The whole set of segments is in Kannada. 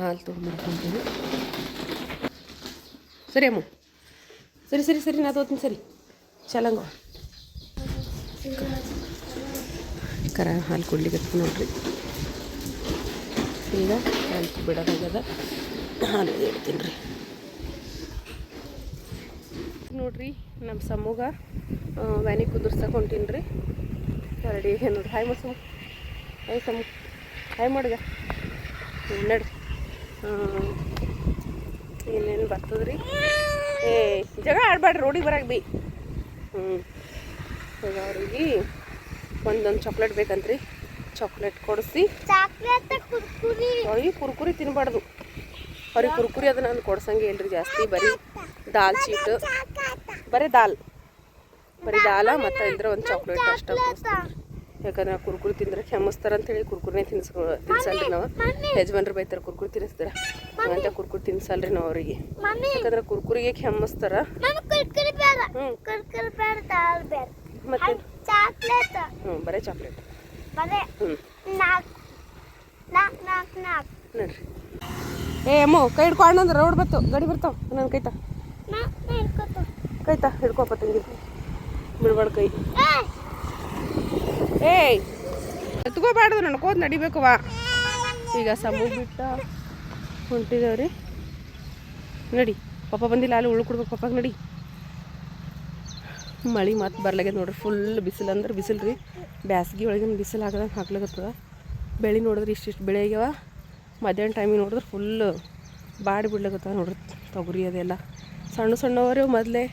ಹಾಲು ತೊಗೊಂಡ್ಬರ್ಕೊಂತೀನಿ. ಸರಿ ಅಮ್ಮ, ಸರಿ ಸರಿ ಸರಿ ನಾ ತಗೋತೀನಿ. ಸರಿ ಚಲಂಗ ಕರ ಹಾಲು ಕೊಡ್ಲಿಕ್ಕೆ ನೋಡ್ರಿ. ಈಗ ಹಾಲು ಬಿಡೋದಾಗ್ಯದ, ಹಾಲು ಹೇಳ್ತೀನಿ ರೀ ನೋಡ್ರಿ. ನಮ್ಮ ಸಮ್ಮಗ ವ್ಯಾನಿಗೆ ಕುದುರ್ಸಕ್ಕೆ ಹೊಂಟೀನಿ ರೀ. ರೆಡಿ ನೋಡ್ರಿ. ಹಾಯ್ ಮಾಡ್ಸಮ್ಮ, ಹಾಯ್ ಸಮ್ಮ, ಹಾಯ್ ಮಾಡ್ಗ ನಡ್ರಿ. ಏನೇನು ಬರ್ತದ್ರಿ. ಏ ಜಗ ಆಡ್ಬೇಡ್ರಿ, ರೋಡಿಗೆ ಬರಾಕ ಬಿ. ಈಗ ಅವ್ರಿಗೆ ಒಂದೊಂದು ಚಾಕ್ಲೇಟ್ ಬೇಕಂತ್ರಿ. ಚಾಕ್ಲೇಟ್ ಕೊಡಿಸಿ, ಅವ್ರಿಗೆ ಕುರ್ಕುರಿ ತಿನ್ಬಾರ್ದು. ಅವ್ರಿಗೆ ಕುರ್ಕುರಿ ಅದು ನಾನು ಕೊಡ್ಸಂಗೆ ಇಲ್ರಿ ಜಾಸ್ತಿ. ಬರೀ ದಾಲ್ ಚೀಟ್, ಬರೀ ದಾಲ್ ಮತ್ತು ಇದ್ರೆ ಒಂದು ಚಾಕ್ಲೇಟ್ ಅಷ್ಟೇ ಕೊಡಿಸ್ತೀನಿ. ಯಾಕಂದ್ರೆ ಕುರ್ಕುರಿ ತಿಂದ್ರೆ ಕೆಮ್ಮಿಸ್ತಾರೆ ಅಂತೇಳಿ ಕುರ್ಕುರಿನೇ ತಿನ್ಸಲ್ರಿ ನಾವು. ಯಜಮಾನ್ರು ಬೈತಾರೆ ಕುರ್ಕುರಿ ತಿನ್ನಿಸ್ತಾರೆ ಅಂತ. ಕುರ್ಕುರಿ ತಿನ್ಸಲ್ರಿ ನಾವು ಅವ್ರಿಗೆ, ಯಾಕಂದ್ರೆ ಕುರ್ಕುರಿಗೆ ಕೆಮ್ಮಿಸ್ತಾರ. ಮತ್ತೆ ಬರೀ ಚಾಕ್ಲೇಟ್ ನೋಡ್ರಿ. ಏ ಅಮ್ಮ ಕೈ ಹಿಡ್ಕೊಂಡ್ರೆ ರೋಡ್ ಬತ್ತು, ಗಾಡಿ ಬರ್ತಾವ. ನನ್ನ ಕೈತಾ ಹಿಡ್ಕೊಪ ತಂಗಿ, ಬಿಡ್ಬಾರ್ದು ಕೈ. ಏಯ್ ಎತ್ಕೋಬಾರ್ದು, ನಡ್ಕೋದು ನಡಿಬೇಕವ. ಈಗ ಸಮೂ ಬಿಟ್ಟ ಹೊಂಟಿದೇವ್ರಿ. ನಡಿ, ಪಪ್ಪ ಬಂದಿಲ್ಲ, ಅಲ್ಲಿ ಉಳ್ಕೊಡ್ಬೇಕು ಪಪ್ಪಾಗ. ನಡಿ. ಮಳೆ ಮತ್ತೆ ಬರ್ಲಾಗ್ಯದ ನೋಡ್ರಿ. ಫುಲ್ ಬಿಸಿಲು ಅಂದ್ರೆ ಬಿಸಿಲು ರೀ. ಬ್ಯಾಸ್ಗೆ ಒಳಗಿನ ಬಿಸಿಲು ಹಾಕದಂಗೆ ಹಾಕ್ಲಾಗತ್ತದ. ಬೆಳೆ ನೋಡಿದ್ರೆ ಇಷ್ಟಿಷ್ಟು ಬೆಳೆ ಆಗ್ಯಾವ. ಮಧ್ಯಾಹ್ನ ಟೈಮಿಗೆ ನೋಡಿದ್ರೆ ಫುಲ್ಲು ಬಾಡಿ ಬಿಡ್ಲಾಗತ್ತವ ನೋಡ್ರಿ. ತೊಗರಿ ಅದೆಲ್ಲ ಸಣ್ಣ ಸಣ್ಣವರು ಮೊದಲೇ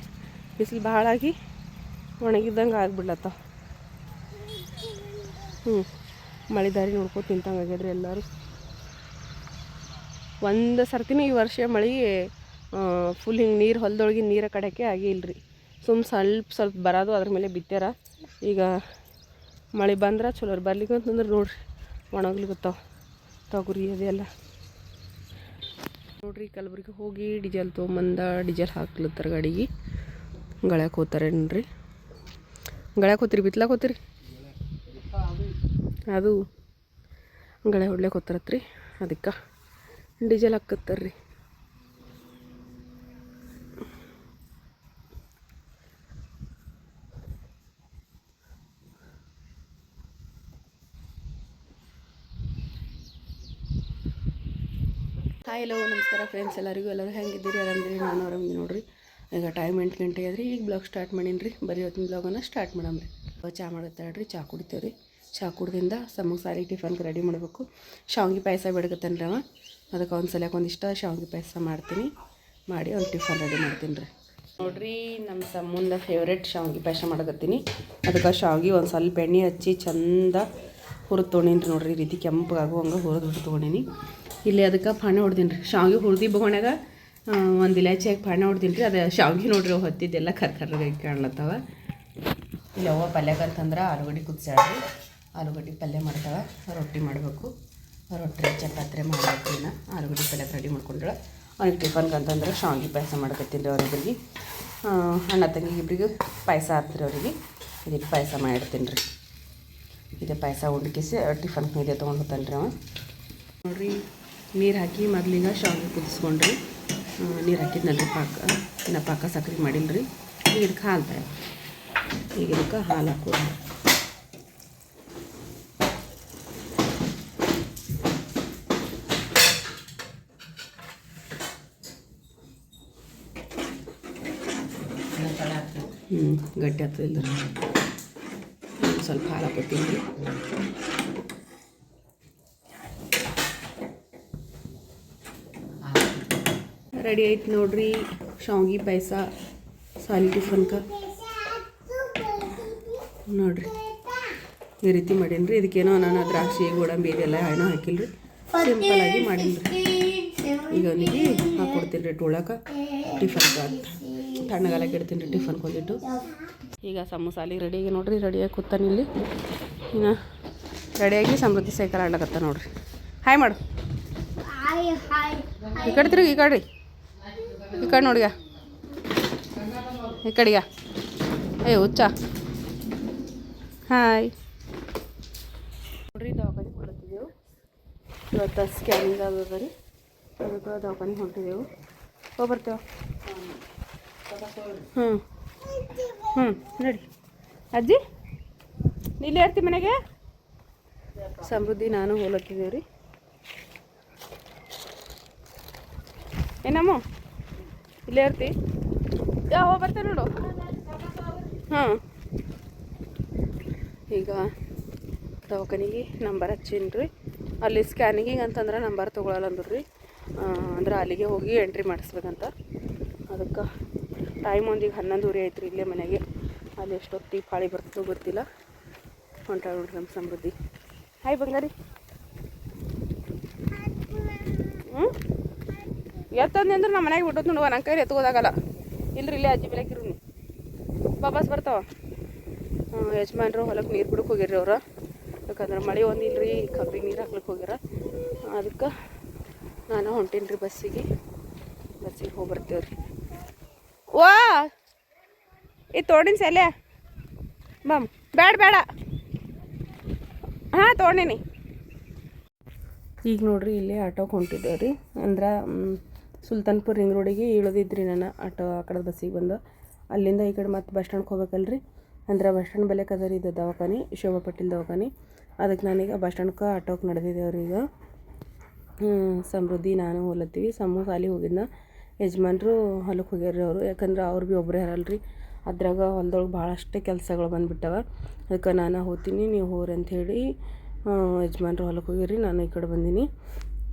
ಬಿಸಿಲು ಭಾಳ ಆಗಿ ಒಣಗಿದ್ದಂಗೆ ಆಗಿಬಿಡ್ಲತ್ತವ. ಮಳೆ ದಾರಿ ನೋಡ್ಕೊತ ತಿಂತಂಗೆ ಆಗ್ಯದ್ರಿ ಎಲ್ಲರೂ. ಒಂದು ಸರ್ತಿನೂ ಈ ವರ್ಷ ಮಳೆ ಫುಲ್ ಹಿಂಗೆ ನೀರು ಹೊಲದೊಳಗೆ ನೀರ ಕಡೆಗೆ ಆಗಿ ಇಲ್ರಿ. ಸ್ವಲ್ಪ ಬರೋದು, ಅದ್ರ ಮೇಲೆ ಬಿತ್ತಾರ. ಈಗ ಮಳೆ ಬಂದ್ರೆ ಚಲೋ ಬರ್ಲಿಕ್ಕೆ ಅಂತಂದ್ರೆ ನೋಡ್ರಿ ಒಣಗ್ಲಿಕತ್ತಾವ ತೊಗರಿ ಅದೆಲ್ಲ ನೋಡ್ರಿ. ಕಲಬುರ್ಗಿ ಹೋಗಿ ಡೀಸೆಲ್ ತೊಗೊಂಬಂದ ಡೀಸೆಲ್ ಹಾಕ್ಲತ್ತಾರ ಗಾಡಿಗೆ. ಗಳಕ್ಕೆ ಹೋಗ್ತಾರೇನ್ರಿ. ಗಳಕ್ಕೆ ಹೋಗ್ತೀರಿ, ಬಿತ್ಲಾಕ ಹೋಗ್ತೀರಿ? ಅದು ಗಳೆ ಹೊಡ್ಲಿಕ್ಕೆ ಹೋಗ್ತಾರತ್ರಿ. ಅದಕ್ಕೆ ಡೀಸೆಲ್ ಹಾಕತ್ತಾರ್ರಿ. ಹಾಯ್ ಹಲೋ ನಮಸ್ಕಾರ ಫ್ರೆಂಡ್ಸ್, ಎಲ್ಲರಿಗೂ ಹೆಂಗಿದ್ದೀರಿ? ಆರಾಮಿದ್ದೀರಿ? ನಾನು ಆರಾಮಿದ್ದೀನಿ ನೋಡ್ರಿ. ಈಗ ಟೈಮ್ 8 ಗಂಟೆ ಆದ್ರಿ. ಈಗ ಬ್ಲಾಗ್ ಸ್ಟಾರ್ಟ್ ಮಾಡೀನಿ ರೀ. ಬರೀ ಹೊತ್ತಿನ ಬ್ಲಾಗನ್ನು ಸ್ಟಾರ್ಟ್ ಮಾಡಮ್ರಿ. ಚಹಾ ಮಾಡತ್ತಾಳ್ರಿ. ಚಹಾ ಕುಡಿತೇವೆ ರೀ. ಚಹಾ ಕುಡ್ದಿಂದ ಸಮೂಹ ಸಾರಿಗೆ ಟಿಫನ್ಗೆ ರೆಡಿ ಮಾಡಬೇಕು. ಶಾವಿಗೆ ಪಾಯಸ ಬೇಡಕತ್ತೇನೆ ರೀ ಅವ. ಅದಕ್ಕೆ ಒಂದು ಸಲಕ್ಕೆ ಒಂದಿಷ್ಟು ಶಾವಿಗೆ ಪಾಯಸ ಮಾಡ್ತೀನಿ. ಮಾಡಿ ಒಂದು ಟಿಫನ್ ರೆಡಿ ಮಾಡ್ತೀನಿ ರೀ. ನೋಡಿರಿ, ನಮ್ಮ ಸಮೂಹದ ಫೇವ್ರೇಟ್ ಶಾವಿಗೆ ಪಾಯಸ ಮಾಡಕತ್ತೀನಿ. ಅದಕ್ಕೆ ಶಾವಿಗೆ ಒಂದು ಸ್ವಲ್ಪ ಎಣ್ಣೆ ಹಚ್ಚಿ ಚಂದ ಹುರಿದು ತೊಗೊಂಡೀನಿ ರೀ. ನೋಡಿರಿ, ಈ ರೀತಿ ಕೆಂಪಗಾಗುವಂಗೆ ಹುರಿದು ತೊಗೊಂಡೀನಿ. ಇಲ್ಲಿ ಅದಕ್ಕೆ ಪಾಣೆ ಹೊಡ್ದೀನಿ ರೀ. ಶಾವಿಗೆ ಹುರಿದು ಬೊಗಣ್ಯಾಗ ಒಂದು ಇಲಾಚಿ ಹಾಕಿ ಪಾಣೆ ಹೊಡ್ದೀನಿ ರೀ. ಅದು ಶಾವಿಗೆ ನೋಡ್ರಿ ಹೊತ್ತಿದ್ದೆಲ್ಲ ಕರ್ಕರ್ರಾಗಿ ಕಾಣ್ಲತ್ತವ. ಇಲ್ಲಿ ಅವ್ವ ಪಲ್ಯಕ್ಕಂತಂದ್ರೆ ಆಲೂಗಡ್ಡೆ ಕುದಿಸ್ಯಾಳ್ರಿ. ಆಲೂಗಡ್ಡೆ ಪಲ್ಯ ಮಾಡ್ತಾವೆ. ರೊಟ್ಟಿ ಮಾಡಬೇಕು. ರೊಟ್ಟಿ ಚಪಾತಿ ಮಾಡಬೇಕು. ಇನ್ನು ಆಲೂಗಡ್ಡೆ ಪಲ್ಯ ರೆಡಿ ಮಾಡ್ಕೊಂಡ್ರೆ ಅವ್ನಿಗೆ ಟಿಫನ್ಗೆ ಅಂತಂದ್ರೆ ಶಾವಿಗೆ ಪಾಯಸ ಮಾಡ್ಕೊತೀನಿ ರೀ. ಅವ್ರಿಬ್ಬರಿಗೆ ಅಣ್ಣ ತಂಗಿಗೆ ಇಬ್ಬರಿಗೆ ಪಾಯಸ ಹಾಕ್ತೀರಿ. ಅವರಿಗೆ ಇದಕ್ಕೆ ಪಾಯಸ ಮಾಡಿರ್ತೀನಿ ರೀ. ಇದೇ ಪಾಯಸ ಉಂಡ್ಕಿಸಿ ಟಿಫನ್ಗೆ ಇದೇ ತೊಗೊಂಡು ಹೋಗ್ತಾನೆ ರೀ ಅವ. ನೋಡಿರಿ, ನೀರು ಹಾಕಿ ಮೊದಲಿಗೆ ಶಾವಿಗೆ ಕುದಿಸ್ಕೊಂಡ್ರಿ. ನೀರು ಹಾಕಿದ್ನಲ್ರಿ ಪಾಕ, ಇನ್ನು ಪಾಕ ಸಕ್ರೆ ಮಾಡಿಲ್ಲ ರೀ. ಈಗ ಇದಕ್ಕೆ ಹಾಲು ಈಗ ಇದಕ್ಕೆ ಹಾಲು ಹಾಕೋದು. ಗಟ್ಟಿ ಆಗ್ತದಿಲ್ಲ ರೀ. ಸ್ವಲ್ಪ ಹಾಲು ಹಾಕೋತೀನಿ ರೀ. ರೆಡಿ ಆಯ್ತು ನೋಡ್ರಿ ಶಾವಿಗೆ ಪಾಯಸ ಸಾಲಿ ಟಿಫನ್ಕ. ನೋಡಿರಿ, ಈ ರೀತಿ ಮಾಡೀನಿ ರೀ. ಇದಕ್ಕೇನೋ ನಾನು ದ್ರಾಕ್ಷಿ ಗೋಡಂಬಿ ಇದೆಲ್ಲ ಏನೋ ಹಾಕಿಲ್ಲ ರೀ. ಸಿಂಪಲಾಗಿ ಮಾಡೀನಿ ರೀ. ಈಗ ಅವನಿಗೆ ಹಾಕ್ಕೊಡ್ತೀನಿ ರೀ ಟೊಳಕ್ಕೆ ಟಿಫನ್ಗೆ. ತಣ್ಣಗಾಲಕ್ಕೆ ಇಡ್ತೀನಿ ರೀ ಟಿಫನ್ಗೆ ಹೋಗಿಟ್ಟು. ಈಗ ಸಮೋಸಾಲಿಗೆ ರೆಡಿಯಾಗಿ ನೋಡಿರಿ, ರೆಡಿಯಾಗಿ ಕೂತಾನೆ ಇಲ್ಲಿ. ಇನ್ನು ರೆಡಿಯಾಗಿ ಸಮೃದ್ಧಿ ಸೈಕಲ್ ಆಡಕತ್ತ ನೋಡಿರಿ. ಹಾಯ್ ಮಾಡು. ಈ ಕಡೆ ತಿರುಗಿ, ಈ ಕಡೆ ಈ ಕಡೆ ನೋಡಿಗ, ಈ ಕಡೆಗ. ಏ ಹುಚ್ಚ. ಹಾಯ್ ನೋಡ್ರಿ, ದವಾಖಾನೆ ಕೊಡ್ತಿದ್ದೆವು. ಇವತ್ತು ಸ್ಕ್ಯಾನಿಂಗ್ ಆಗದ ರೀ, ಅದಕ್ಕೆ ದವಾಖಾನಿಗೆ ಹೊಂಟಿದ್ದೆವು. ಹೋಗಿ ಬರ್ತೇವೆ. ಹ್ಞೂ ನಡಿ ಅಜ್ಜಿ, ನೀಲೇ ಇರ್ತಿ ಮನೆಗೆ. ಸಮೃದ್ಧಿ ನಾನು ಹೋಲತ್ತಿದ್ದೇವೆ ರೀ. ಏನಮ್ಮ ಇಲ್ಲೇ ಇರ್ತಿ? ಯಾವ ಬರ್ತೇವೆ ನೋಡು. ಹಾಂ, ಈಗ ದವಾಖಾನಿಗೆ ನಂಬರ್ ಹಚ್ಚೀನಿ ರೀ. ಅಲ್ಲಿ ಸ್ಕ್ಯಾನಿಂಗಿಗೆ ಅಂತಂದ್ರೆ ನಂಬರ್ ತೊಗೊಳಲ್ಲ ಅಂದ್ರು ರೀ. ಅಂದ್ರೆ ಅಲ್ಲಿಗೆ ಹೋಗಿ ಎಂಟ್ರಿ ಮಾಡಿಸ್ಬೇಕಂತ. ಅದಕ್ಕೆ ಟೈಮ್ ಒಂದೀಗ 11:30 ಆಯ್ತು ರೀ. ಇಲ್ಲೇ ಮನೆಗೆ ಅಲ್ಲಿ ಎಷ್ಟೊತ್ತಿಗೆ ಪಾಳಿ ಬರ್ತದೋ ಗೊತ್ತಿಲ್ಲ. ಹೊಂಟಾಳ ನೋಡ್ರಿ ನಮ್ಮ ಸಮೃದ್ಧಿ. ಹಾಯ್ ಬಂಗಾರಿ. ಎತ್ತಂದು ಅಂದ್ರೆ ನಮ್ಮ ಮನೆಗೆ ಬಿಟ್ಟೋದು ನೋಡುವ. ನನ್ನ ಕೈಲಿ ಎತ್ಕೋದಾಗಲ್ಲ. ಇಲ್ರಿ ಇಲ್ಲೇ ಅಜ್ಜಿ ಬೆಳಕಿರು ನೀವು ವಾಪಸ್ ಬರ್ತಾವ. ಯಜಮಾನ್ರು ಹೊಲಕ್ಕೆ ನೀರು ಬಿಡಕ್ಕೆ ಹೋಗಿರ್ರಿ ಅವ್ರು. ಯಾಕಂದ್ರೆ ಮಳೆ ಒಂದಿಲ್ರಿ, ಕಬ್ಬಿಗೆ ನೀರು ಹಾಕ್ಲಿಕ್ಕೆ ಹೋಗ್ಯಾರ. ಅದಕ್ಕೆ ನಾನು ಹೊಂಟೀನಿ ರೀ ಬಸ್ಸಿಗೆ ಹೋಗಿ ಬರ್ತೇವೆ ರೀ. ವಾ ಇದು ತೊಗೊಂಡಿನಿ ಸೆಲೆ ಬಮ್ ಬೇಡ ಹಾಂ ತೊಗೊಂಡಿನಿ. ಈಗ ನೋಡ್ರಿ ಇಲ್ಲೇ ಆಟೋಗೆ ಹೊಂಟಿದ್ದೇವೆ ರೀ. ಅಂದ್ರೆ ಸುಲ್ತಾನ್ಪುರ ರಿಂಗ್ ರೋಡಿಗೆ ಇಳಿದಿದ್ರಿ ನಾನು. ಆಟೋ ಆ ಕಡೆ ಬಸ್ಸಿಗೆ ಬಂದು ಅಲ್ಲಿಂದ ಈ ಕಡೆ ಮತ್ತೆ ಬಸ್ ಸ್ಟ್ಯಾಂಡ್ಗೆ ಹೋಗ್ಬೇಕಲ್ರಿ. ಅಂದ್ರೆ ಬಸ್ ಸ್ಟ್ಯಾಂಡ್ ಬೆಲೆ ಕದ ರೀ ಇದು ದವಾಖಾನೆ, ಶೋಭಾ ಪಟೇಲ್ ದವಾಖಾನೆ. ಅದಕ್ಕೆ ನಾನೀಗ ಬಸ್ ಸ್ಟ್ಯಾಂಡ್ಗೆ ಆಟೋಗೆ ನಡೆದಿದ್ದೇವ್ರಿ. ಈಗ ಸಮೃದ್ಧಿ ನಾನು ಹೊಲತ್ತೀವಿ. ಸಮೂಹ ಸಾಲಿ ಹೋಗಿದ್ನ, ಯಜಮಾನ್ರು ಹೊಲಕ್ಕೆ ಹೋಗ್ಯಾರ್ರಿ ಅವರು. ಯಾಕಂದ್ರೆ ಅವ್ರು ಭೀ ಒಬ್ಬರೇ ಇರಲ್ರಿ. ಅದ್ರಾಗ ಹೊಲದೊಳಗೆ ಭಾಳಷ್ಟೇ ಕೆಲಸಗಳು ಬಂದುಬಿಟ್ಟವ. ಅದಕ್ಕೆ ನಾನು ಹೋಗ್ತೀನಿ, ನೀವು ಹೋಗ್ರಿ ಅಂಥೇಳಿ ಯಜಮಾನ್ರು ಹೊಲಕ್ಕೆ ಹೋಗಿರಿ. ನಾನು ಈ ಕಡೆ ಬಂದೀನಿ.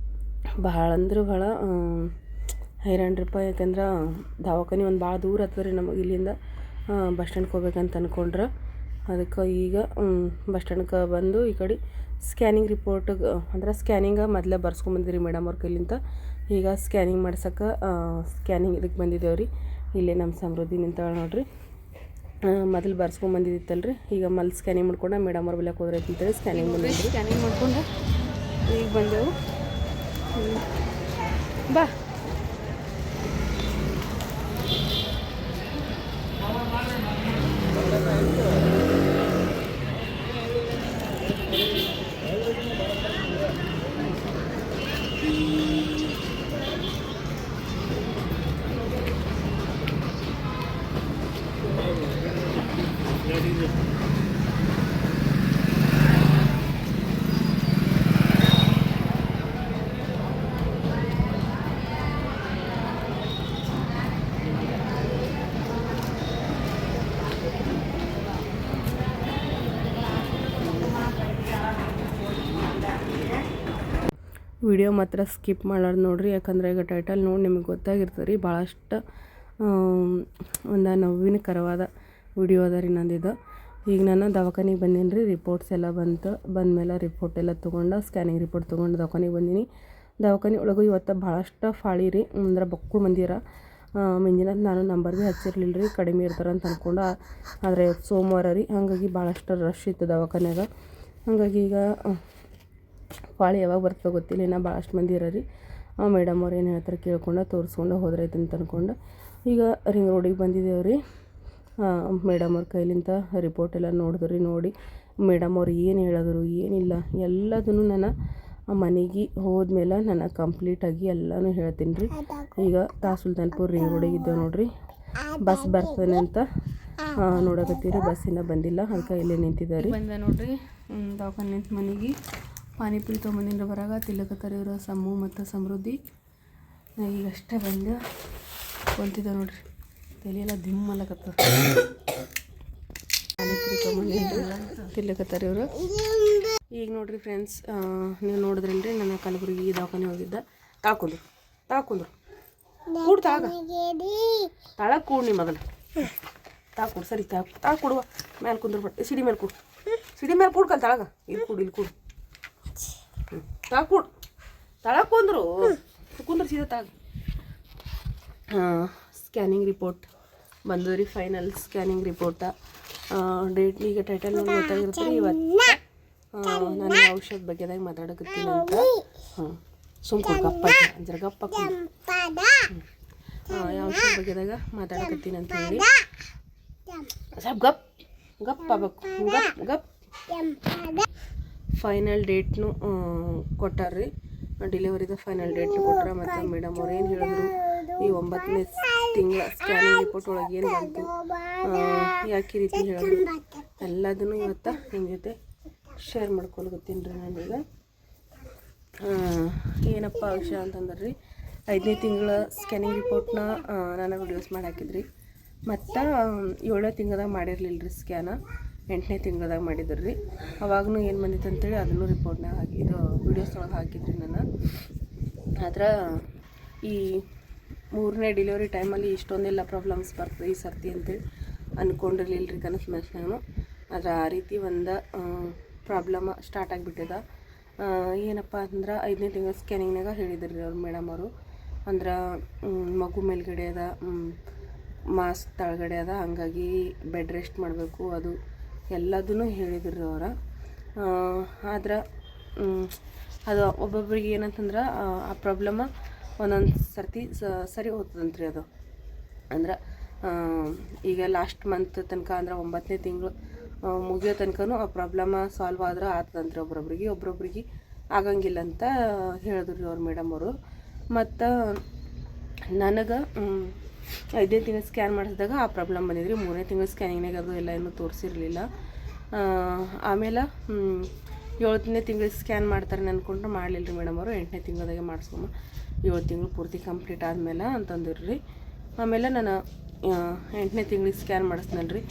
ಭಾಳ ಅಂದ್ರೆ ಭಾಳ ಹೈರಾಣ್ರಿಪ್ಪ. ಯಾಕಂದ್ರೆ ದವಾಖಾನೆ ಒಂದು ಭಾಳ ದೂರ ಆಗ್ತದೆ ರೀ ನಮಗೆ ಇಲ್ಲಿಂದ. ಬಸ್ ಸ್ಟ್ಯಾಂಡ್ಗೆ ಹೋಗ್ಬೇಕಂತ ಅಂದ್ಕೊಂಡ್ರೆ ಅದಕ್ಕೆ ಈಗ ಬಸ್ ಸ್ಟ್ಯಾಂಡ್ಗೆ ಬಂದು ಈ ಕಡೆ ಸ್ಕ್ಯಾನಿಂಗ್ ರಿಪೋರ್ಟಿಗೆ ಅಂದ್ರೆ ಸ್ಕ್ಯಾನಿಂಗ ಮೊದಲೇ ಬರ್ಸ್ಕೊಂಬಂದಿರಿ ಮೇಡಮ್ ಅವ್ರ ಕೈಲಿಂದ. ಈಗ ಸ್ಕ್ಯಾನಿಂಗ್ ಮಾಡ್ಸೋಕೆ ಸ್ಕ್ಯಾನಿಂಗ್ ಇದಕ್ಕೆ ಬಂದಿದ್ದೇವೆ ರೀ. ಇಲ್ಲೇ ನಮ್ಮ ಸಮೃದ್ಧಿ ನಿಂತಾಳೆ ನೋಡ್ರಿ. ಮೊದಲು ಬರ್ಸ್ಕೊಂಬಂದಿತ್ತಲ್ರಿ. ಈಗ ಮಲ್ಲಿ ಸ್ಕ್ಯಾನಿಂಗ್ ಮಾಡ್ಕೊಂಡು ಮೇಡಮ್ ಅವ್ರ ಬೆಲೆಕ್ಕೆ ಹೋದ್ರೆ ಅಂತೇಳಿ ಸ್ಕ್ಯಾನಿಂಗ್ ಬಂದಿದ್ರಿ. ಸ್ಕ್ಯಾನಿಂಗ್ ಮಾಡ್ಕೊಂಡು ಈಗ ಬಂದೆವು. ಬಾ ವಿಡಿಯೋ ಮಾತ್ರ ಸ್ಕಿಪ್ ಮಾಡಾರ್ದು ನೋಡಿರಿ. ಯಾಕಂದ್ರೆ ಈಗ ಟೈಟಲ್ ನೋಡಿ ನಿಮಗೆ ಗೊತ್ತಾಗಿರ್ತದೆ ರೀ. ಭಾಳಷ್ಟು ಒಂದು ನವೀನಕರವಾದ ವಿಡಿಯೋ ಅದ ರೀ ನಂದಿದ್ದು. ಈಗ ನಾನು ದವಾಖಾನಿಗೆ ಬಂದೀನಿ ರೀ. ರಿಪೋರ್ಟ್ಸ್ ಎಲ್ಲ ಬಂದಮೇಲೆ ರಿಪೋರ್ಟ್ ಎಲ್ಲ ತೊಗೊಂಡು ಸ್ಕ್ಯಾನಿಂಗ್ ರಿಪೋರ್ಟ್ ತೊಗೊಂಡು ದವಾಖಾನಿಗೆ ಬಂದೀನಿ. ದವಾಖಾನೆ ಒಳಗೂ ಇವತ್ತು ಭಾಳಷ್ಟು ಫಾಳಿ ರೀ. ಅಂದ್ರೆ ಬಕ್ಕಳು ಮಂದಿರ. ಮುಂಜಾನೆ ನಾನು ನಂಬರ್ ಭೀ ಹಚ್ಚಿರ್ಲಿಲ್ಲ ರೀ, ಕಡಿಮೆ ಇರ್ತಾರೆ ಅಂತ ಅಂದ್ಕೊಂಡು. ಆದರೆ ಸೋಮವಾರ ರೀ, ಹಾಗಾಗಿ ಭಾಳಷ್ಟು ರಶ್ ಇತ್ತು ದವಾಖಾನ್ಯಾಗ. ಹಾಗಾಗಿ ಈಗ ಪಾಳಿ ಯಾವಾಗ ಬರ್ತದೆ ಗೊತ್ತಿಲ್ಲ. ಇನ್ನೂ ಭಾಳಷ್ಟು ಮಂದಿ ಇರೋರಿ. ಮೇಡಮ್ ಅವ್ರು ಏನು ಹೇಳ್ತಾರೆ ಕೇಳ್ಕೊಂಡು ತೋರಿಸ್ಕೊಂಡು ಹೋದ್ರೈತೆ ಅಂತ ಅಂದ್ಕೊಂಡು ಈಗ ರಿಂಗ್ ರೋಡಿಗೆ ಬಂದಿದ್ದೇವೆ ರೀ. ಮೇಡಮ್ ಅವ್ರ ಕೈಲಿಂದ ರಿಪೋರ್ಟ್ ಎಲ್ಲ ನೋಡಿದ್ರಿ. ನೋಡಿ ಮೇಡಮ್ ಅವ್ರು ಏನು ಹೇಳಿದ್ರು ಏನಿಲ್ಲ ಎಲ್ಲದನ್ನು ನಾನು ಮನೆಗೆ ಹೋದ್ಮೇಲೆ ನಾನು ಕಂಪ್ಲೀಟಾಗಿ ಎಲ್ಲನೂ ಹೇಳ್ತೀನಿ ರೀ. ಈಗ ಸುಲ್ತಾನ್ಪುರ ರಿಂಗ್ ರೋಡಿಗೆ ಇದ್ದೇವೆ ನೋಡಿರಿ. ಬಸ್ ಬರ್ತಾನೆ ಅಂತ ನೋಡಕತ್ತೀರಿ. ಬಸ್ಸಿನ ಬಂದಿಲ್ಲ, ಅದಕ್ಕೆ ಇಲ್ಲೇ ನಿಂತಿದ್ದಾರೆ. ಬಂದ ನೋಡಿರಿ ದವಾಖಾನೆ ನಿಂತು ಮನೆಗೆ ಪಾನಿಪುರಿ ತೊಗೊಂಬಂದಿನ ಬರಾಗ ತಿಲ್ಲಕತ್ತಾರೆ ಇವರು ಸಮೂ ಮತ್ತು ಸಮೃದ್ಧಿ. ಈಗ ಅಷ್ಟೇ ಬಂದು ಕುಂತಿದ್ದೆ ನೋಡ್ರಿ. ತಲೆಯೆಲ್ಲ ದಿಮ್ಮಲಕತ್ತ. ಪಾನಿಪುರಿ ತೊಗೊಂಬಂದಿನ ತಿಲ್ಲಕತ್ತಾರೆ ಇವರು. ಈಗ ನೋಡ್ರಿ ಫ್ರೆಂಡ್ಸ್, ನೀವು ನೋಡಿದ್ರೇನ್ರಿ ನನ್ನ ಕಲಬುರಗಿ ದವಾಖಾನೆ ಹೋಗಿದ್ದ. ತಾಳ್ಕೊಂಡ್ರು ಕೂಡು ತಾಳ ಕೂಡು ನಿಮ್ಮ ಮೊದಲು ತಾಳ್ಕೊಡು. ಸರಿ ತಾಳ್ಕೊಡುವ ಮೇಲೆ ಕುಂದ್ರು ಬಟ್ ಸಿಡಿ ಮೇಲೆ ಕೂಡು ಕಲ್ ತಾಳಗ ಇಲ್ಲಿ ಕೂಡು ತಳಕ್ ಕುಂದ್ರು ಸೀದಾ ತಾಗ. ಸ್ಕ್ಯಾನಿಂಗ್ ರಿಪೋರ್ಟ್ ಬಂದು ರೀ. ಫೈನಲ್ ಸ್ಕ್ಯಾನಿಂಗ್ ರಿಪೋರ್ಟ ಡೇಟ್ ಈಗ ಟೈಟಲ್ ನೋಡಿ ಗೊತ್ತಾಗಿರುತ್ತೆ. ಇವತ್ತು ನಾನು ಔಷಧ ಬಗ್ಗೆದಾಗ ಮಾತಾಡಕತ್ತೀನಿ ಅಂತ. ಸುಮ್ಕು ಗಪ್ಪ ಜರ ಗಪ್ಪ ಔಷಧ ಬಗ್ಗೆದಾಗ ಮಾತಾಡಕತ್ತೀನಿ ಅಂತ ಹೇಳಿ ಸ್ವಲ್ಪ ಗಪ್ ಆಗ್ಬೇಕು. ಗಪ್ ಫೈನಲ್ ಡೇಟ್ನು ಕೊಟ್ಟಾರ್ರಿ. ಡಿಲಿವರಿದು ಫೈನಲ್ ಡೇಟ್ ಕೊಟ್ಟರೆ ಮತ್ತು ಮೇಡಮ್ ಅವ್ರು ಏನು ಹೇಳಿದ್ರು ಈ 9ನೇ ತಿಂಗಳ ಸ್ಕ್ಯಾನಿಂಗ್ ರಿಪೋರ್ಟ್ ಒಳಗೆ ಏನು ಬಂತು, ಯಾಕೆ ರೀತಿ ಹೇಳಿದ್ರು ಎಲ್ಲದನ್ನು ಇವತ್ತು ನಿಮ್ಮ ಜೊತೆ ಶೇರ್ ಮಾಡ್ಕೊಳ್ತೀನಿ ರೀ ನಾನೀಗ. ಏನಪ್ಪ ವಿಷಯ ಅಂತಂದ್ರೆ ರೀ 5ನೇ ತಿಂಗಳ ಸ್ಕ್ಯಾನಿಂಗ್ ರಿಪೋರ್ಟ್ನ ನಾನು ವಿಡಿಯೋಸ್ ಮಾಡಿ ಹಾಕಿದ್ರಿ. ಮತ್ತು 7ನೇ ತಿಂಗಳದಾಗ ಮಾಡಿರಲಿಲ್ಲ ರೀ ಸ್ಕ್ಯಾನ, 8ನೇ ತಿಂಗಳದಾಗ ಮಾಡಿದ್ರು ರೀ. ಅವಾಗೂ ಏನು ಬಂದಿತ್ತು ಅಂತೇಳಿ ಅದನ್ನು ರಿಪೋರ್ಟ್ನಾಗ ಹಾಕಿ ಇದು ವಿಡಿಯೋಸ್ ಒಳಗೆ ಹಾಕಿದ್ರಿ ನಾನು. ಆದ್ರೆ ಈ 3ನೇ ಡೆಲಿವರಿ ಟೈಮಲ್ಲಿ ಇಷ್ಟೊಂದೆಲ್ಲ ಪ್ರಾಬ್ಲಮ್ಸ್ ಬರ್ತದೆ ಈ ಸರ್ತಿ ಅಂತೇಳಿ ಅಂದ್ಕೊಂಡಿರಲಿಲ್ಲ ರೀ ಕನಸು ಮನಸ್ಸಿನಾಗೂ. ಆದರೆ ಆ ರೀತಿ ಒಂದು ಪ್ರಾಬ್ಲಮ್ ಸ್ಟಾರ್ಟ್ ಆಗಿಬಿಟ್ಟಿದೆ. ಏನಪ್ಪ ಅಂದ್ರೆ 5ನೇ ತಿಂಗಳ ಸ್ಕ್ಯಾನಿಂಗ್ನಾಗ ಹೇಳಿದ್ರು ರೀ ಅವ್ರು ಮೇಡಮ್ ಅವರು. ಅಂದ್ರೆ ಮಗು ಮೇಲ್ಗಡೆ ಅದ, ಮಾಸ್ ತಳಗಡೆ ಅದ, ಹಾಗಾಗಿ ಬೆಡ್ ರೆಸ್ಟ್ ಮಾಡಬೇಕು ಅದು ಎಲ್ಲದೂ ಹೇಳಿದ್ರು ಅವ್ರ. ಆದ್ರೆ ಅದು ಒಬ್ಬೊಬ್ರಿಗೆ ಏನಂತಂದ್ರೆ ಆ ಪ್ರಾಬ್ಲಮ ಒಂದೊಂದು ಸರ್ತಿ ಸರಿ ಹೋಗ್ತದಂತ್ರಿ ಅದು. ಅಂದ್ರೆ ಈಗ ಲಾಸ್ಟ್ ಮಂತ್ ತನಕ ಅಂದ್ರೆ 9ನೇ ತಿಂಗಳು ಮುಗಿಯೋ ತನಕನೂ ಆ ಪ್ರಾಬ್ಲಮ ಸಾಲ್ವ್ ಆದ್ರೆ ಆಗ್ತದಂತ್ರಿ ಒಬ್ರೊಬ್ರಿಗೆ ಆಗಂಗಿಲ್ಲ ಅಂತ ಹೇಳಿದ್ರು ರೀ ಅವ್ರು ಮೇಡಮ್ ಅವರು. ಮತ್ತು ನನಗೆ 5ನೇ ತಿಂಗಳು ಸ್ಕ್ಯಾನ್ ಮಾಡಿಸಿದಾಗ ಆ ಪ್ರಾಬ್ಲಮ್ ಬಂದಿದ್ರಿ. 3ನೇ ತಿಂಗಳು ಸ್ಕ್ಯಾನಿಂಗ್ನಾಗ ಅದು ಎಲ್ಲ ಇನ್ನೂ ತೋರಿಸಿರಲಿಲ್ಲ. ಆಮೇಲೆ 7ನೇ ತಿಂಗಳು ಸ್ಕ್ಯಾನ್ ಮಾಡ್ತಾರೆ ಅಂದ್ಕೊಂಡ್ರೆ ಮಾಡಲಿಲ್ಲ ರೀ ಮೇಡಮ್ ಅವರು. 8ನೇ ತಿಂಗಳದಾಗೆ ಮಾಡಿಸ್ಕೊಂಬ 7 ತಿಂಗಳು ಪೂರ್ತಿ ಕಂಪ್ಲೀಟ್ ಆದಮೇಲೆ ಅಂತಂದಿರು ರೀ. ಆಮೇಲೆ ನಾನು 8ನೇ ತಿಂಗಳಿಗೆ ಸ್ಕ್ಯಾನ್ ಮಾಡಿಸ್ನಲ್ಲ ರೀ,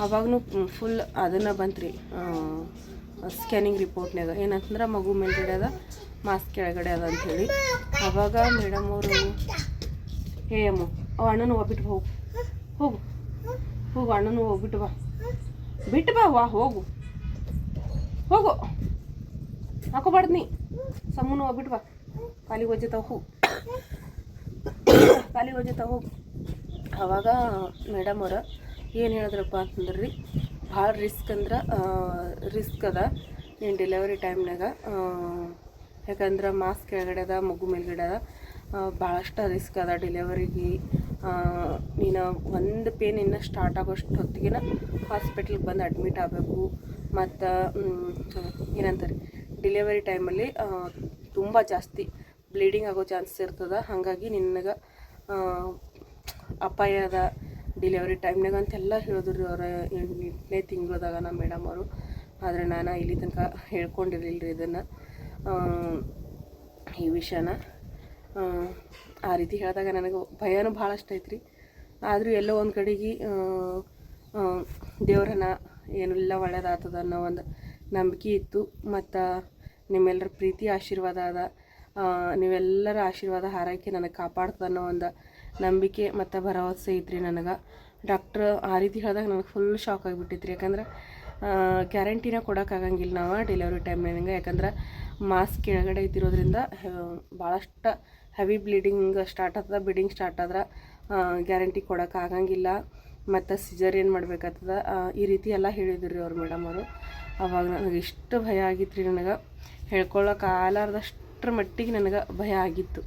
ಅವಾಗೂ ಫುಲ್ ಅದನ್ನು ಬಂತು ರೀ ಸ್ಕ್ಯಾನಿಂಗ್ ರಿಪೋರ್ಟ್ನಾಗ. ಏನಂತಂದ್ರೆ ಮಗು ಮೇಲ್ಗಡೆ ಅದ, ಮಾಸ್ಕ್ ಕೆಳಗಡೆ ಅದ ಅಂಥೇಳಿ. ಆವಾಗ ಮೇಡಮ್ ಅವರು ಅಮ್ಮ ಅಣ್ಣನೂ ಹೋಗ್ಬಿಟ್ಟು ಹೋಗು ಹೋಗು ಹೋಗು ಅಣ್ಣನೂ ಹೋಗ್ಬಿಟ್ಟು ಬಾ, ಬಿಟ್ಟು ಬಾ ವಾ, ಹೋಗು ಹೋಗು, ಹಾಕೋಬಾರ್ದು ನೀ, ಸಮೂನು ಹೋಗ್ಬಿಟ್ಟು ಬಾ, ಕಾಲಿಗೆ ಒಜ್ಜೆತಾವ ಹೋಗು, ಕಾಲಿಗೆ ಒಜ್ಜೆತಾವ ಹೋಗು. ಆವಾಗ ಮೇಡಮ್ ಅವ್ರು ಏನು ಹೇಳಿದ್ರಪ್ಪ ಅಂತಂದ್ರೆ ರೀ, ಭಾಳ ರಿಸ್ಕ್ ಅದ ನೀನು ಡೆಲಿವರಿ ಟೈಮ್ನಾಗ. ಯಾಕಂದ್ರೆ ಮಾಸ್ಕ್ ಕೆಳಗಡೆ ಅದ, ಮಗು ಮೇಲ್ಗಡೆ ಅದ, ಭಾಳಷ್ಟು ರಿಸ್ಕ್ ಅದ ಡೆಲಿವರಿಗೆ. ನೀನು ಒಂದು ಪೇನ್ ಇನ್ನೂ ಸ್ಟಾರ್ಟ್ ಆಗೋಷ್ಟು ಹೊತ್ತಿಗೆ ಹಾಸ್ಪಿಟ್ಲಿಗೆ ಬಂದು ಅಡ್ಮಿಟ್ ಆಗಬೇಕು. ಮತ್ತು ಏನಂತಾರೆ ಡೆಲಿವರಿ ಟೈಮಲ್ಲಿ ತುಂಬ ಜಾಸ್ತಿ ಬ್ಲೀಡಿಂಗ್ ಆಗೋ ಚಾನ್ಸಸ್ ಇರ್ತದೆ. ಹಾಗಾಗಿ ನಿನಗೆ ಅಪಾಯದ ಡೆಲಿವರಿ ಟೈಮ್ನಾಗ ಅಂತೆಲ್ಲ ಹೇಳಿದ್ರು ರೀ ಅವ್ರ 8ನೇ ತಿಂಗಳದಾಗ ನಮ್ಮ ಮೇಡಮ್ ಅವರು. ಆದರೆ ನಾನು ಇಲ್ಲಿ ತನಕ ಹೇಳ್ಕೊಂಡಿರಲಿಲ್ಲ ರೀ ಇದನ್ನು, ಈ ವಿಷಯನ. ಆ ರೀತಿ ಹೇಳಿದಾಗ ನನಗೆ ಭಯನೂ ಭಾಳಷ್ಟು ಐತ್ರಿ. ಆದರೂ ಎಲ್ಲೋ ಒಂದು ಕಡೆಗೆ ದೇವ್ರನ್ನ ಏನೆಲ್ಲ ಒಳ್ಳೇದಾಗ್ತದೆ ಅನ್ನೋ ಒಂದು ನಂಬಿಕೆ ಇತ್ತು. ಮತ್ತು ನಿಮ್ಮೆಲ್ಲರ ಪ್ರೀತಿ ಆಶೀರ್ವಾದ ಅದ, ನೀವೆಲ್ಲರ ಆಶೀರ್ವಾದ ಹಾರೈಕೆ ನನಗೆ ಕಾಪಾಡ್ತದೆ ಅನ್ನೋ ಒಂದು ನಂಬಿಕೆ ಮತ್ತು ಭರವಸೆ ಐತ್ರಿ ನನಗೆ. ಡಾಕ್ಟ್ರ್ ಆ ರೀತಿ ಹೇಳಿದಾಗ ನನಗೆ ಫುಲ್ ಶಾಕ್ ಆಗಿಬಿಟ್ಟಿತ್ತು ರೀ. ಯಾಕಂದ್ರೆ ಗ್ಯಾರಂಟಿನ ಕೊಡೋಕ್ಕಾಗಂಗಿಲ್ಲ ನಾವು ಡೆಲಿವರಿ ಟೈಮ್ನಾಗ. ಯಾಕಂದ್ರೆ ಮಾಸ್ಕ್ ಕೆಳಗಡೆ ಇದ್ದಿರೋದ್ರಿಂದ ಭಾಳಷ್ಟು ಹೆವಿ ಬ್ಲೀಡಿಂಗ್ ಸ್ಟಾರ್ಟ್ ಆದ್ರೆ ಗ್ಯಾರಂಟಿ ಕೊಡೋಕ್ಕಾಗಂಗಿಲ್ಲ. ಮತ್ತು ಸಿಜರಿಯನ್ ಮಾಡ್ಬೇಕಾಗ್ತದೆ, ಈ ರೀತಿ ಎಲ್ಲ ಹೇಳಿದ್ರು ರೀ ಅವ್ರು ಮೇಡಮ್ ಅವರು. ಅವಾಗ ನನಗೆ ಇಷ್ಟು ಭಯ ಆಗಿತ್ತು ರೀ, ನನಗೆ ಹೇಳ್ಕೊಳ್ಳೋಕೆ ಆಗಲಾರ್ದಷ್ಟರ ಮಟ್ಟಿಗೆ ನನಗೆ ಭಯ ಆಗಿತ್ತು.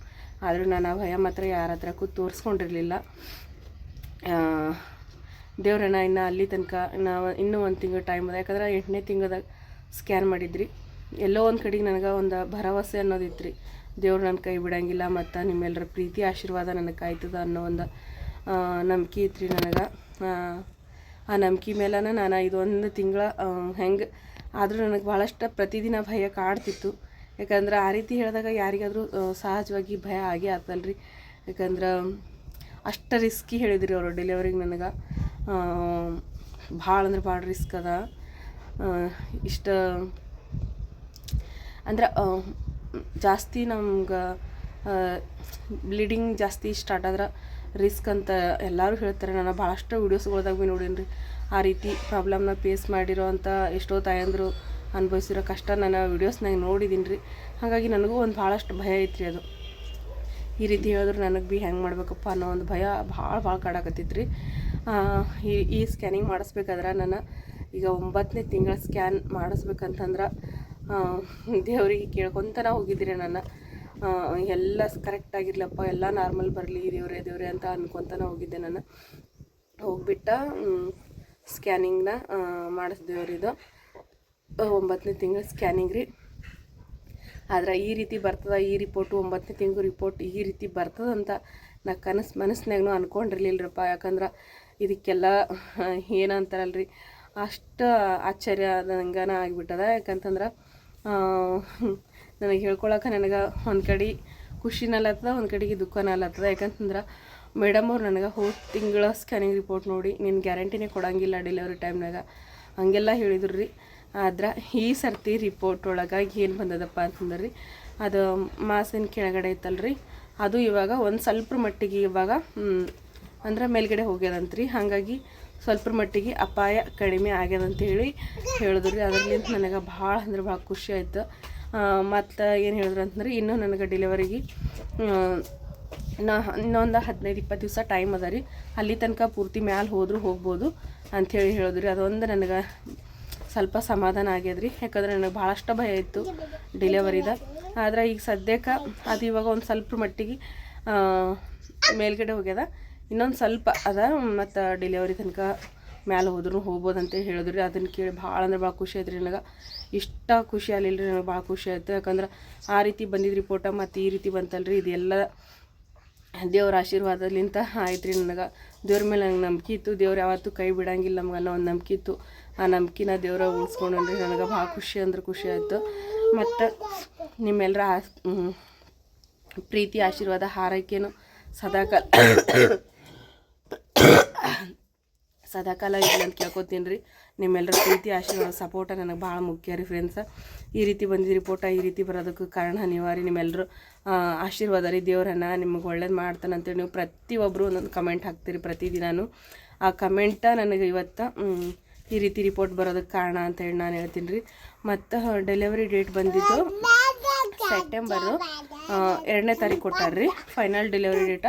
ಆದರೂ ನಾನು ಆ ಭಯ ಮಾತ್ರ ಯಾರ ಹತ್ರಕ್ಕೂ ತೋರಿಸ್ಕೊಂಡಿರಲಿಲ್ಲ. ದೇವ್ರನ್ನ ಇನ್ನು ಅಲ್ಲಿ ತನಕ ನಾವು ಇನ್ನೂ 1 ತಿಂಗಳು ಟೈಮ್ ಅದ. ಯಾಕಂದ್ರೆ 8ನೇ ತಿಂಗಳದಾಗ ಸ್ಕ್ಯಾನ್ ಮಾಡಿದ್ರಿ. ಎಲ್ಲೋ ಒಂದು ಕಡೆಗೆ ನನಗೆ ಒಂದು ಭರವಸೆ ಅನ್ನೋದಿತ್ತು ರೀ, ದೇವ್ರು ನನ್ನ ಕೈ ಬಿಡೋಂಗಿಲ್ಲ ಮತ್ತು ನಿಮ್ಮೆಲ್ಲರ ಪ್ರೀತಿ ಆಶೀರ್ವಾದ ನನಗೆ ಕಾಯ್ತದ ಅನ್ನೋ ಒಂದು ನಂಬಿಕೆ ಇತ್ತು ರೀ ನನಗೆ. ಆ ನಂಬಿಕೆ ಮೇಲೆ ನಾನು ಇದೊಂದು ತಿಂಗಳ ಹೆಂಗೆ ಆದರೂ ನನಗೆ ಭಾಳಷ್ಟು ಪ್ರತಿದಿನ ಭಯ ಕಾಡ್ತಿತ್ತು. ಯಾಕಂದ್ರೆ ಆ ರೀತಿ ಹೇಳಿದಾಗ ಯಾರಿಗಾದರೂ ಸಹಜವಾಗಿ ಭಯ ಆಗೇ ಆಗ್ತಲ್ರಿ. ಯಾಕಂದ್ರೆ ಅಷ್ಟು ರಿಸ್ಕಿ ಹೇಳಿದ್ರಿ ಅವರು ಡೆಲಿವರಿಗೆ ನನಗೆ. ಭಾಳ ಅಂದ್ರೆ ಭಾಳ ರಿಸ್ಕ್ ಅದ. ಇಷ್ಟು ಅಂದ್ರೆ ಜಾಸ್ತಿ ನಮ್ಗೆ ಬ್ಲೀಡಿಂಗ್ ಜಾಸ್ತಿ ಸ್ಟಾರ್ಟ್ ಆದ್ರೆ ರಿಸ್ಕ್ ಅಂತ ಎಲ್ಲರೂ ಹೇಳ್ತಾರೆ. ನಾನು ಭಾಳಷ್ಟು ವೀಡಿಯೋಸ್ಗಳ್ದಾಗ ಭೀ ನೋಡೀನಿ ರೀ, ಆ ರೀತಿ ಪ್ರಾಬ್ಲಮ್ನ ಫೇಸ್ ಮಾಡಿರೋ ಅಂಥ ಎಷ್ಟೋ ತಾಯಂದರು ಅನುಭವಿಸಿರೋ ಕಷ್ಟ ನಾನು ವೀಡಿಯೋಸ್ನಾಗ ನೋಡಿದ್ದೀನಿ ರೀ. ಹಾಗಾಗಿ ನನಗೂ ಒಂದು ಭಾಳಷ್ಟು ಭಯ ಐತ್ರಿ. ಅದು ಈ ರೀತಿ ಹೇಳಿದ್ರು ನನಗೆ ಭೀ ಹೆಂಗೆ ಮಾಡ್ಬೇಕಪ್ಪ ಅನ್ನೋ ಒಂದು ಭಯ ಭಾಳ ಕಾಡಕತ್ತಿತ್ತು ರೀ. ಈ ಸ್ಕ್ಯಾನಿಂಗ್ ಮಾಡಿಸ್ಬೇಕಾದ್ರೆ ನಾನು ಈಗ 9ನೇ ತಿಂಗಳ ಸ್ಕ್ಯಾನ್ ಮಾಡಿಸ್ಬೇಕಂತಂದ್ರೆ ದೇವರಿಗೆ ಕೇಳ್ಕೊತಾನೆ ಹೋಗಿದ್ರಿ ನಾನು. ಎಲ್ಲ ಕರೆಕ್ಟಾಗಿರ್ಲಪ್ಪ, ಎಲ್ಲ ನಾರ್ಮಲ್ ಬರಲಿ ದೇವ್ರೆ ಅಂತ ಅನ್ಕೊತಾನೆ ಹೋಗಿದ್ದೆ ನಾನು. ಹೋಗ್ಬಿಟ್ಟು ಸ್ಕ್ಯಾನಿಂಗ್ನ ಮಾಡಿಸ್ದೇವ್ರಿ. ಇದು 9ನೇ ತಿಂಗಳ ಸ್ಕ್ಯಾನಿಂಗ್ ರೀ. ಆದ್ರೆ ಈ ರೀತಿ ಬರ್ತದೆ ಈ ರಿಪೋರ್ಟು 9ನೇ ತಿಂಗಳು ರಿಪೋರ್ಟ್ ಈ ರೀತಿ ಬರ್ತದಂತ ನಾ ಮನಸ್ಸಿನಾಗೂ ಅಂದ್ಕೊಂಡಿರ್ಲಿಲ್ಲರಪ್ಪ. ಯಾಕಂದ್ರೆ ಇದಕ್ಕೆಲ್ಲ ಏನಂತಾರಲ್ರಿ ಅಷ್ಟು ಆಶ್ಚರ್ಯ ನಂಗನ ಆಗಿಬಿಟ್ಟದ. ಯಾಕಂತಂದ್ರೆ ನನಗೆ ಹೇಳ್ಕೊಳಕ್ಕೆ ನನಗೆ ಒಂದು ಕಡೆ ಖುಷಿನಲ್ಲತ್ತದ, ಒಂದು ಕಡೆಗೆ ದುಃಖನಲ್ಲತ್ತದ. ಯಾಕಂತಂದ್ರೆ ಮೇಡಮ್ ಅವ್ರು ನನಗೆ ಹೋದ ತಿಂಗಳ ಸ್ಕ್ಯಾನಿಂಗ್ ರಿಪೋರ್ಟ್ ನೋಡಿ ನಿನ್ನ ಗ್ಯಾರಂಟಿನೇ ಕೊಡೋಂಗಿಲ್ಲ ಡೆಲಿವರಿ ಟೈಮ್ನಾಗ ಹಂಗೆಲ್ಲ ಹೇಳಿದ್ರು ರೀ. ಆದ್ರೆ ಈ ಸರ್ತಿ ರಿಪೋರ್ಟ್ ಒಳಗಾಗಿ ಏನು ಬಂದದಪ್ಪ ಅಂತಂದ್ರೆ ರೀ, ಅದು ಮಾಸಿನ ಕೆಳಗಡೆ ಐತಲ್ರಿ, ಅದು ಇವಾಗ ಒಂದು ಸ್ವಲ್ಪ ಮಟ್ಟಿಗೆ ಇವಾಗ ಅಂದ್ರೆ ಮೇಲ್ಗಡೆ ಹೋಗ್ಯದಂತ್ರಿ. ಹಾಗಾಗಿ ಸ್ವಲ್ಪ ಮಟ್ಟಿಗೆ ಅಪಾಯ ಕಡಿಮೆ ಆಗ್ಯದಂತ ಹೇಳಿದ್ರು ರೀ. ಅದರಿಂದ ನನಗೆ ಭಾಳ ಅಂದ್ರೆ ಭಾಳ ಖುಷಿ ಆಯ್ತು. ಮತ್ತು ಏನು ಹೇಳಿದ್ರು ಅಂತಂದ್ರೆ ಇನ್ನೂ ನನಗೆ ಡೆಲಿವರಿಗೆ ಇನ್ನೊಂದು 15-20 ದಿವಸ ಟೈಮ್ ಅದ ರೀ, ಅಲ್ಲಿ ತನಕ ಪೂರ್ತಿ ಮ್ಯಾಲೆ ಹೋಗ್ಬೋದು ಅಂಥೇಳಿ ಹೇಳಿದ್ರಿ. ಅದೊಂದು ನನಗೆ ಸ್ವಲ್ಪ ಸಮಾಧಾನ ಆಗ್ಯದ್ರಿ. ಯಾಕಂದ್ರೆ ನನಗೆ ಭಾಳಷ್ಟು ಭಯ ಇತ್ತು ಡೆಲಿವರಿದ. ಆದ್ರೆ ಈಗ ಸದ್ಯಕ್ಕೆ ಅದು ಇವಾಗ ಒಂದು ಸ್ವಲ್ಪ ಮಟ್ಟಿಗೆ ಮೇಲ್ಗಡೆ ಹೋಗ್ಯದ, ಇನ್ನೊಂದು ಸ್ವಲ್ಪ ಅದ. ಮತ್ತು ಡೆಲಿವರಿ ತನಕ ಮ್ಯಾಲೆ ಹೋಗ್ಬೋದು ಅಂತೇಳಿ ಹೇಳಿದ್ರಿ. ಅದನ್ನು ಕೇಳಿ ಭಾಳ ಅಂದ್ರೆ ಭಾಳ ಖುಷಿ ಆಯ್ತು ರೀ. ನನಗೆ ಇಷ್ಟ ಖುಷಿ ಆಗಲಿಲ್ಲ ರೀ, ನನಗೆ ಭಾಳ ಖುಷಿ ಆಯಿತು. ಯಾಕಂದ್ರೆ ಆ ರೀತಿ ಬಂದಿದ್ದು ರಿಪೋರ್ಟ ಮತ್ತು ಈ ರೀತಿ ಬಂತಲ್ರಿ, ಇದೆಲ್ಲ ದೇವ್ರ ಆಶೀರ್ವಾದಲಿಂತ ಆಯ್ತು ರೀ. ನನಗೆ ದೇವ್ರ ಮೇಲೆ ನಂಗೆ ನಂಬಿಕೆ ಇತ್ತು, ದೇವ್ರು ಯಾವತ್ತೂ ಕೈ ಬಿಡೋಂಗಿಲ್ಲ ನಮ್ಗೆ ಅನ್ನೋ ಒಂದು ನಂಬಿಕೆ ಇತ್ತು. ಆ ನಂಬಿಕೆನ ದೇವ್ರ ಉಳಿಸ್ಕೊಂಡ್ರಿ. ನನಗೆ ಭಾಳ ಖುಷಿ ಅಂದ್ರೆ ಖುಷಿ ಆಯಿತು. ಮತ್ತು ನಿಮ್ಮೆಲ್ಲರ ಪ್ರೀತಿ ಆಶೀರ್ವಾದ ಹಾರೈಕೆನು ಸದಾಕಾಲ ಇಲ್ಲ ಅಂತ ಕೇಳ್ಕೊತೀನಿ ರೀ. ನಿಮ್ಮೆಲ್ಲರ ಪ್ರೀತಿ ಆಶೀರ್ವಾದ ಸಪೋರ್ಟ ನನಗೆ ಭಾಳ ಮುಖ್ಯ ರೀ ಫ್ರೆಂಡ್ಸ. ಈ ರೀತಿ ಬಂದಿದ್ದು ರಿಪೋರ್ಟ ಈ ರೀತಿ ಬರೋದಕ್ಕೆ ಕಾರಣ ನೀವಾರಿ, ನಿಮ್ಮೆಲ್ಲರೂ ಆಶೀರ್ವಾದ ರೀ. ದೇವ್ರನ್ನ ನಿಮಗೆ ಒಳ್ಳೇದು ಮಾಡ್ತಾನಂತೇಳಿ ನೀವು ಪ್ರತಿಯೊಬ್ಬರು ಒಂದೊಂದು ಕಮೆಂಟ್ ಹಾಕ್ತೀರಿ ಪ್ರತಿದಿನಾನು. ಆ ಕಮೆಂಟ ನನಗೆ ಇವತ್ತು ಈ ರೀತಿ ರಿಪೋರ್ಟ್ ಬರೋದಕ್ಕೆ ಕಾರಣ ಅಂತೇಳಿ ನಾನು ಹೇಳ್ತೀನಿ ರೀ. ಮತ್ತು ಡೆಲಿವರಿ ಡೇಟ್ ಬಂದಿದ್ದು ಸೆಪ್ಟೆಂಬರು 2ನೇ ತಾರೀಕು ಕೊಟ್ಟಾರ್ರಿ. ಫೈನಲ್ ಡೆಲಿವರಿ ಡೇಟ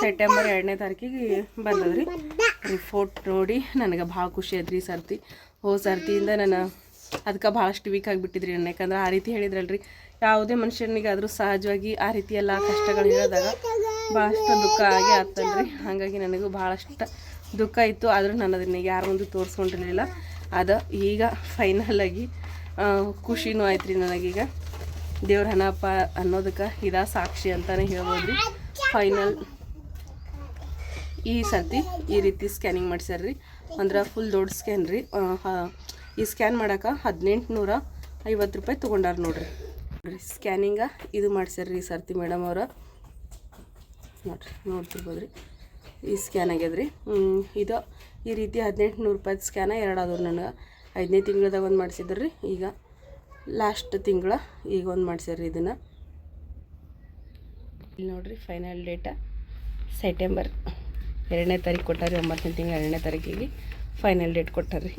ಸೆಪ್ಟೆಂಬರ್ 2ನೇ ತಾರೀಕಿಗೆ ಬಂದದ್ರಿ. ರಿಪೋರ್ಟ್ ನೋಡಿ ನನಗೆ ಭಾಳ ಖುಷಿ ಆಯ್ತು ರೀ ಸರ್ತಿ. ಸರ್ತಿಯಿಂದ ನಾನು ಅದಕ್ಕೆ ಭಾಳಷ್ಟು ವೀಕ್ ಆಗಿಬಿಟ್ಟಿದ್ರಿ ನಾನು. ಯಾಕಂದ್ರೆ ಆ ರೀತಿ ಹೇಳಿದ್ರಲ್ರಿ, ಯಾವುದೇ ಮನುಷ್ಯನಿಗಾದರೂ ಸಹಜವಾಗಿ ಆ ರೀತಿ ಎಲ್ಲ ಕಷ್ಟಗಳು ಹೇಳಿದಾಗ ಭಾಳಷ್ಟು ದುಃಖ ಆಗಿ ಆಗ್ತಲ್ರಿ. ಹಾಗಾಗಿ ನನಗೂ ಭಾಳಷ್ಟು ದುಃಖ ಇತ್ತು. ಆದರೂ ನಾನು ಅದನ್ನ ಯಾರ ಮುಂದೆ ತೋರಿಸ್ಕೊಂಡಿರಲಿಲ್ಲ. ಅದು ಈಗ ಫೈನಲಾಗಿ ಖುಷಿನೂ ಆಯ್ತು ರೀ ನನಗೀಗ. ದೇವ್ರ ಹಣಪ್ಪ ಅನ್ನೋದಕ್ಕೆ ಇದಾ ಸಾಕ್ಷಿ ಅಂತಲೇ ಹೇಳ್ಬೋದು ರೀ. ಫೈನಲ್ ಈ ಸರ್ತಿ ಈ ರೀತಿ ಸ್ಕ್ಯಾನಿಂಗ್ ಮಾಡ್ಸ್ಯಾರ್ರಿ. ಅಂದ್ರೆ ಫುಲ್ ದೊಡ್ಡ ಸ್ಕ್ಯಾನ್ ರೀ. ಈ ಸ್ಕ್ಯಾನ್ ಮಾಡೋಕೆ 1850 ರೂಪಾಯಿ ತೊಗೊಂಡಾರ ನೋಡ್ರಿ. ಸ್ಕ್ಯಾನಿಂಗ ಇದು ಮಾಡ್ಸ್ಯಾರ್ರಿ ಈ ಸರ್ತಿ ಮೇಡಮ್ ಅವ್ರು. ನೋಡ್ತಿರ್ಬೋದು ರೀ, ಈ ಸ್ಕ್ಯಾನ್ ಆಗ್ಯದ್ರಿ. ಇದು ಈ ರೀತಿ 1800 ರೂಪಾಯಿ ಸ್ಕ್ಯಾನ 2 ಆದವ್ರು ನನಗೆ. 5ನೇ ತಿಂಗಳದಾಗ ಒಂದು ಮಾಡಿಸಿದ್ರಿ, ಈಗ ಲಾಸ್ಟ್ ತಿಂಗಳ ಈಗ ಒಂದು ಮಾಡ್ಸ್ಯಾರ್ರಿ ಇದನ್ನು. ಇಲ್ಲಿ ನೋಡಿರಿ ಫೈನಲ್ ಡೇಟ ಸೆಪ್ಟೆಂಬರ್ 2ನೇ ತಾರೀಕು ಕೊಟ್ಟಾರಿ. 9ನೇ ತಿಂಗಳ 2ನೇ ತಾರೀಕಿಗೆ ಫೈನಲ್ ಡೇಟ್ ಕೊಟ್ಟಾರ್ರಿ.